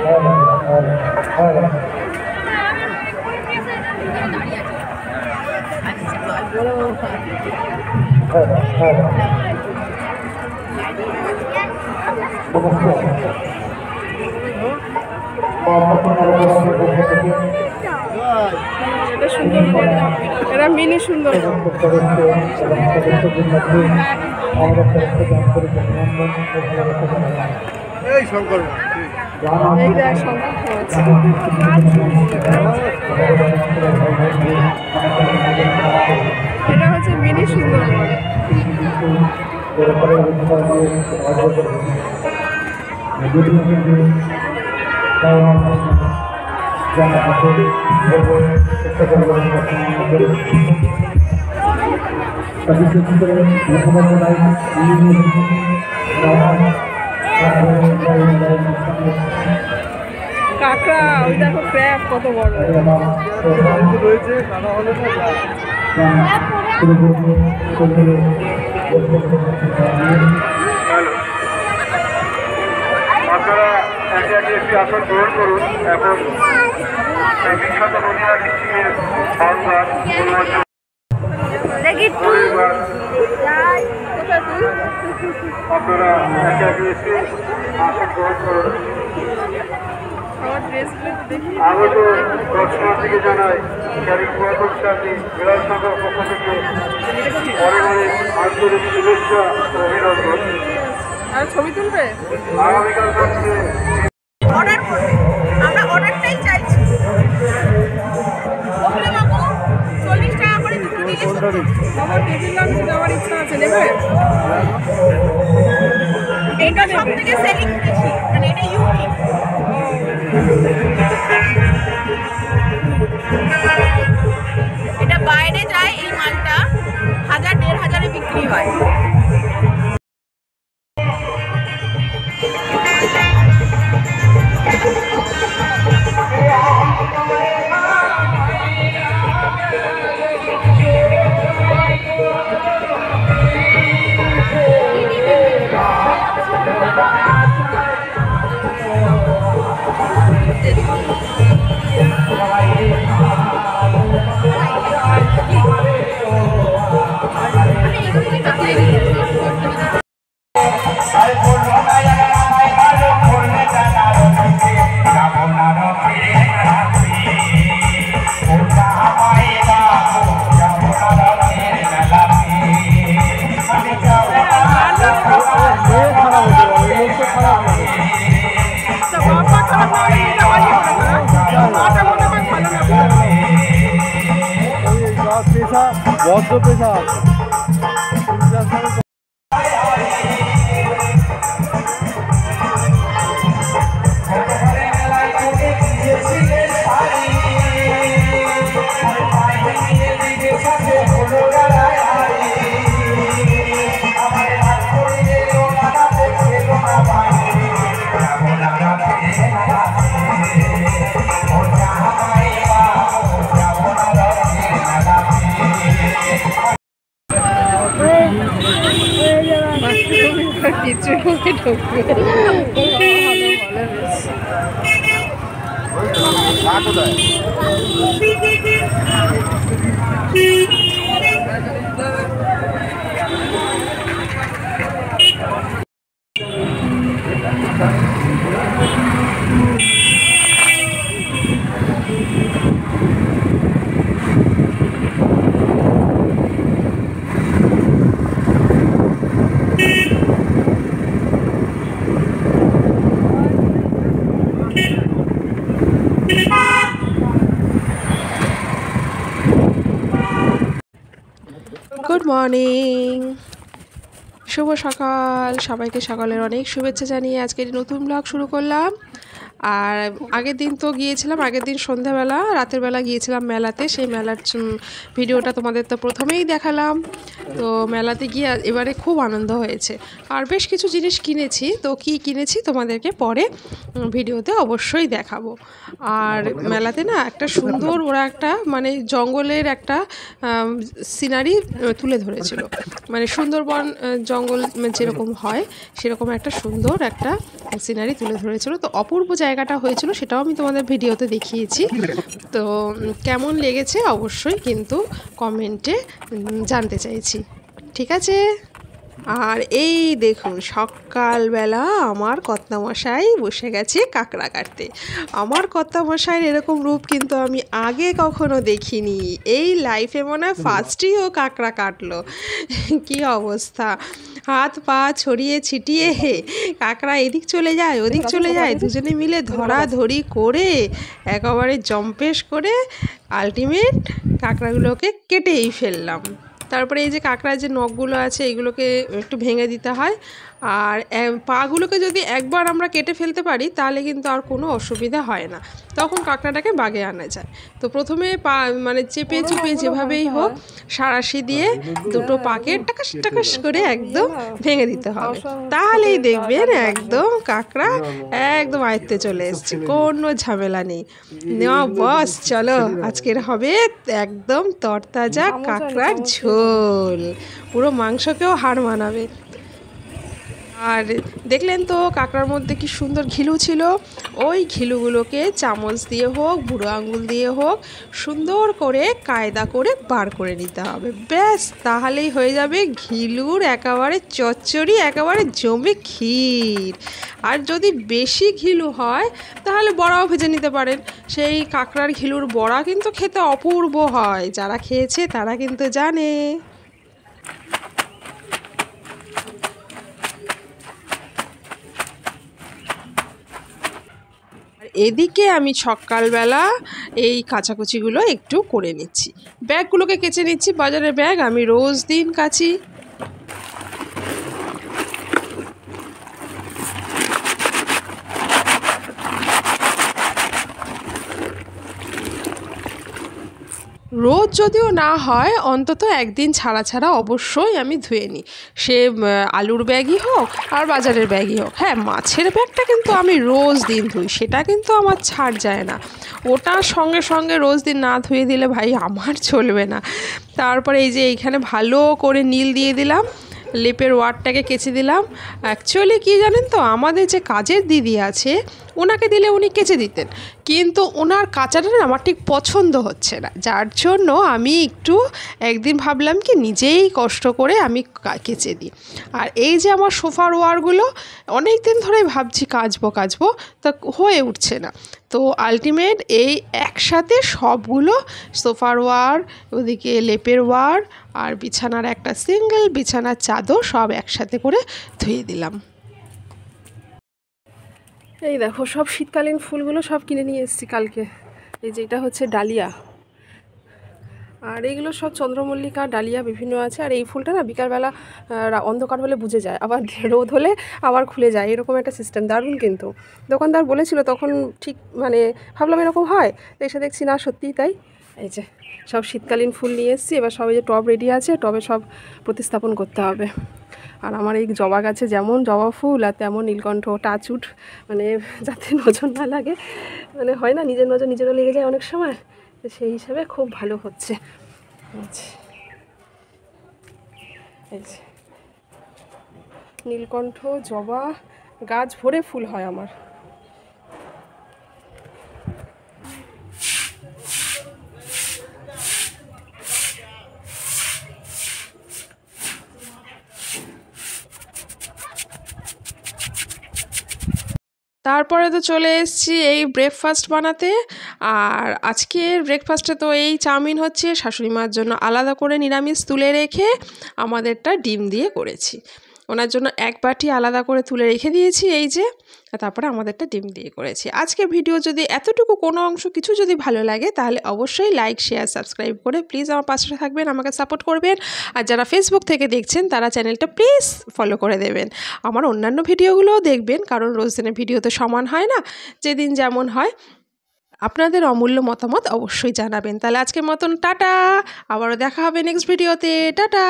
এটা সুন্দর, এটা মিনি সুন্দর। এটা হচ্ছে মিনি সুন্দর। কাঁকড়া, ওই দেখো ক্র্যাব কত বড় রয়েছে। আপনারা একে একে একটি আসন গ্রহণ করুন। এখন বিখ্যাত নদীয়া ডিস্ট্রিক্টের বাংলার আপনারা একে একে এসে আসন গ্রহণ করুন। আমি তো দর্শনার দিকে জানাই ক্যারিং প্রথম সাথী বিরাট সংঘের পক্ষ থেকে অনেক অনেক আন্তরিক শুভেচ্ছা ও অভিনন্দন। ছবি তুলবে, আগামীকাল থাকছে অর্ডার করবে, আমরা অর্ডারটাই চাইছি। 40 টাকা করে দুটো দিলে আমার টেবিল লাঞ্চে যাওয়ার ইচ্ছা আছে, নেবে? এটা সব থেকে সেলিং বেশি, মানে এটা ইউনিক। এটা বাইরে যায়, এই মালটা 1000-1500 বিক্রি হয়। বদ্ধ পেশা গুড মর্নিং, শুভ সকাল। সবাইকে সকালের অনেক শুভেচ্ছা জানিয়ে আজকের নতুন ব্লগ শুরু করলাম। আর আগের দিন তো গিয়েছিলাম, আগের দিন সন্ধ্যাবেলা রাতের বেলা গিয়েছিলাম মেলাতে। সেই মেলার ভিডিওটা তোমাদের তো প্রথমেই দেখালাম। তো মেলাতে গিয়ে এবারে খুব আনন্দ হয়েছে, আর বেশ কিছু জিনিস কিনেছি। তো কি কিনেছি তোমাদেরকে পরে ভিডিওতে অবশ্যই দেখাবো। আর মেলাতে না একটা সুন্দর, ওরা একটা মানে জঙ্গলের একটা সিনারি তুলে ধরেছিল, মানে সুন্দরবন জঙ্গল যেরকম হয় সেরকম একটা সুন্দর একটা সিনারি তুলে ধরেছিল। তো অপূর্ব জায়গা জায়গাটা হয়েছিল সেটাও আমি তোমাদের ভিডিওতে দেখিয়েছি। তো কেমন লেগেছে অবশ্যই কিন্তু কমেন্টে জানতে চাইছি, ঠিক আছে? আর এই দেখুন সকালবেলা আমার কর্তামশাই বসে গেছে কাঁকড়া কাটতে। আমার কর্তামশাইয়ের এরকম রূপ কিন্তু আমি আগে কখনো দেখিনি। এই লাইফে মনে হয় ফার্স্টই ও কাঁকড়া কাটলো। কি অবস্থা, হাত পা ছড়িয়ে ছিটিয়ে কাঁকড়া এদিক চলে যায় ওদিক চলে যায়, দুজনে মিলে ধরাধরি করে একেবারে জম্পেশ করে আলটিমেট কাঁকড়াগুলোকে কেটেই ফেললাম। তারপরে এই যে কাঁকড়ার যে নখগুলো আছে এইগুলোকে একটু ভেঙে দিতে হয়, আর পাগুলোকে যদি একবার আমরা কেটে ফেলতে পারি তাহলে কিন্তু আর কোনো অসুবিধা হয় না, তখন কাঁকড়াটাকে বাগে আনা যায়। তো প্রথমে পা মানে চেপে চেপে যেভাবেই হোক সাঁড়াশি দিয়ে দুটো পাকে টাকাস টাকাস করে একদম ভেঙে দিতে হবে, তাহলেই দেখবেন একদম কাঁকড়া একদম আয়ত্তে চলে এসছে, কোনো ঝামেলা নেই। নেওয়া বস, চলো আজকের হবে একদম তরতাজা কাঁকড়ার ঝোল, পুরো মাংসকেও হাড় মানাবে। আর দেখলেন তো কাঁকড়ার মধ্যে কি সুন্দর ঘিলু ছিল, ওই ঘিলুগুলোকে চামচ দিয়ে হোক বুড়ো আঙুল দিয়ে হোক সুন্দর করে কায়দা করে বার করে নিতে হবে, ব্যাস তাহলেই হয়ে যাবে ঘিলুর একেবারে চচ্চড়ি, একেবারে জমে ক্ষীর। আর যদি বেশি ঘিলু হয় তাহলে বড়াও ভেজে নিতে পারেন, সেই কাঁকড়ার ঘিলুর বড়া কিন্তু খেতে অপূর্ব হয়, যারা খেয়েছে তারা কিন্তু জানে। এদিকে আমি সকালবেলা এই কাচাকুচিগুলো একটু করে নিচ্ছি, ব্যাগগুলোকে কেচে নিচ্ছি, বাজারের ব্যাগ আমি রোজ দিন কাচি। রোজ যদিও না হয় অন্তত একদিন ছাড়া ছাড়া অবশ্যই আমি ধুয়ে নিই, সে আলুর ব্যাগই হোক আর বাজারের ব্যাগই হোক। হ্যাঁ, মাছের ব্যাগটা কিন্তু আমি রোজ দিন ধুই, সেটা কিন্তু আমার ছাড় যায় না, ওটা সঙ্গে সঙ্গে রোজ দিন না ধুয়ে দিলে ভাই আমার চলবে না। তারপরে এই যে এইখানে ভালো করে নীল দিয়ে দিলাম, লেপের ওয়ারটাকে কেচে দিলাম। অ্যাকচুয়ালি কি জানেন তো, আমাদের যে কাজের দিদি আছে ওনাকে দিলে উনি কেচে দিতেন, কিন্তু ওনার কাচাটা না আমার ঠিক পছন্দ হচ্ছে না, যার জন্য আমি একটু একদিন ভাবলাম কি নিজেই কষ্ট করে আমি কেচে দিই। আর এই যে আমার সোফার ওয়ারগুলো অনেক দিন ধরে ভাবছি কাচবো তা হয়ে উঠছে না, তো আলটিমেট এই একসাথে সবগুলো সোফার ওয়ার, ওদিকে লেপের ওয়ার আর বিছানার একটা সিঙ্গেল বিছানার চাদর সব একসাথে করে ধুয়ে দিলাম। এই দেখো সব শীতকালীন ফুলগুলো সব কিনে নিয়ে এসেছি কালকে। এই যে এটা হচ্ছে ডালিয়া, আর এইগুলো সব চন্দ্রমল্লিকা ডালিয়া বিভিন্ন আছে। আর এই ফুলটা না বিকালবেলা অন্ধকার হলে বুঝে যায়, আবার রোদ হলে আবার খুলে যায়, এরকম একটা সিস্টেম, দারুণ। কিন্তু দোকানদার বলেছিল তখন, ঠিক মানে ভাবলাম এরকম হয়, তো এসে দেখছি না সত্যিই তাই। এই যে সব শীতকালীন ফুল নিয়ে এসেছি, এবার সব এই যে টব রেডি আছে, টবে সব প্রতিস্থাপন করতে হবে। আর আমার এই জবা গাছে যেমন জবা ফুল আর তেমন নীলকণ্ঠ টাচউড, মানে যাতে নজর না লাগে, মানে হয় না নিজের নজর নিজেরও লেগে যায় অনেক সময়, তো সেই হিসাবে খুব ভালো হচ্ছে। এই যে নীলকণ্ঠ জবা গাছ ভরে ফুল হয় আমার। তারপরে তো চলে এসেছি এই ব্রেকফাস্ট বানাতে। আর আজকের ব্রেকফাস্টে তো এই চাউমিন হচ্ছে, শাশুড়ি মার জন্য আলাদা করে নিরামিষ তুলে রেখে আমাদেরটা ডিম দিয়ে করেছি, ওনার জন্য এক বাটি আলাদা করে তুলে রেখে দিয়েছি এই যে, তারপরে আমাদেরটা ডিম দিয়ে করেছি। আজকে ভিডিও যদি এতটুকু কোনো অংশ কিছু যদি ভালো লাগে তাহলে অবশ্যই লাইক শেয়ার সাবস্ক্রাইব করে প্লিজ আমার পাশে থাকবেন, আমাকে সাপোর্ট করবেন। আর যারা ফেসবুক থেকে দেখছেন তারা চ্যানেলটা প্লিজ ফলো করে দেবেন, আমার অন্যান্য ভিডিওগুলোও দেখবেন, কারণ রোজ দিনের ভিডিও তো সমান হয় না, যেদিন যেমন হয়। আপনাদের অমূল্য মতামত অবশ্যই জানাবেন। তাহলে আজকের মতন টাটা, আবারও দেখা হবে নেক্সট ভিডিওতে, টাটা।